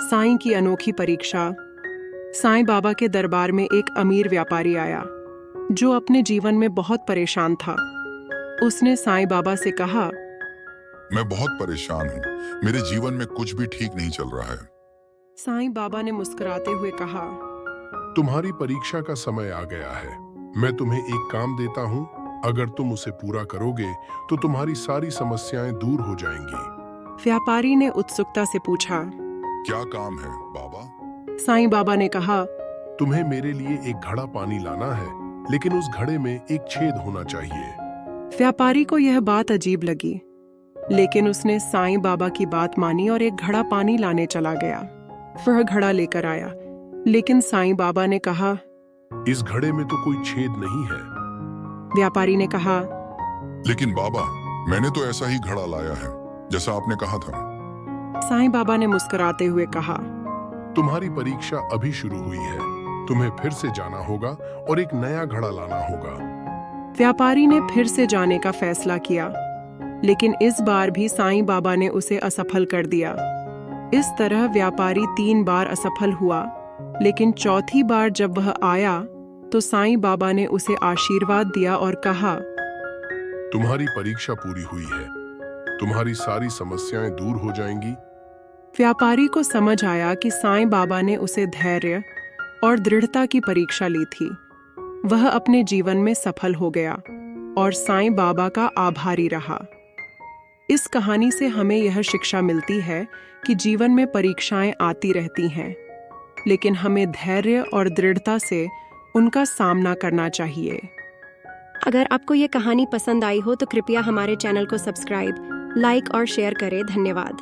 साईं की अनोखी परीक्षा। साईं बाबा के दरबार में एक अमीर व्यापारी आया जो अपने जीवन में बहुत परेशान था। उसने साईं बाबा से कहा, मैं बहुत परेशान हूँ। मेरे जीवन में कुछ भी ठीक नहीं चल रहा है। साईं बाबा ने मुस्कुराते हुए कहा, तुम्हारी परीक्षा का समय आ गया है। मैं तुम्हें एक काम देता हूँ। अगर तुम उसे पूरा करोगे तो तुम्हारी सारी समस्याएं दूर हो जाएंगी। व्यापारी ने उत्सुकता से पूछा। क्या काम है बाबा? साईं बाबा ने कहा, तुम्हें मेरे लिए एक घड़ा पानी लाना है, लेकिन उस घड़े में एक छेद होना चाहिए। व्यापारी को यह बात अजीब लगी, लेकिन उसने साईं बाबा की बात मानी और एक घड़ा पानी लाने चला गया। वह घड़ा लेकर आया, लेकिन साईं बाबा ने कहा, इस घड़े में तो कोई छेद नहीं है। व्यापारी ने कहा, लेकिन बाबा, मैंने तो ऐसा ही घड़ा लाया है जैसा आपने कहा था। साईं बाबा ने मुस्कुराते हुए कहा, तुम्हारी परीक्षा अभी शुरू हुई है। तुम्हें फिर से जाना होगा और एक नया घड़ा लाना होगा। व्यापारी ने फिर से जाने का फैसला किया, लेकिन इस बार भी साईं बाबा ने उसे असफल कर दिया। इस तरह व्यापारी 3 बार असफल हुआ, लेकिन चौथी बार जब वह आया तो साईं बाबा ने उसे आशीर्वाद दिया और कहा, तुम्हारी परीक्षा पूरी हुई है। तुम्हारी सारी समस्याएं दूर हो जाएंगी। व्यापारी को समझ आया कि साईं बाबा ने उसे धैर्य और दृढ़ता की परीक्षा ली थी। वह अपने जीवन में सफल हो गया और साईं बाबा का आभारी रहा। इस कहानी से हमें यह शिक्षा मिलती है कि जीवन में परीक्षाएं आती रहती हैं, लेकिन हमें धैर्य और दृढ़ता से उनका सामना करना चाहिए। अगर आपको ये कहानी पसंद आई हो तो कृपया हमारे चैनल को सब्सक्राइब, लाइक और शेयर करें। धन्यवाद।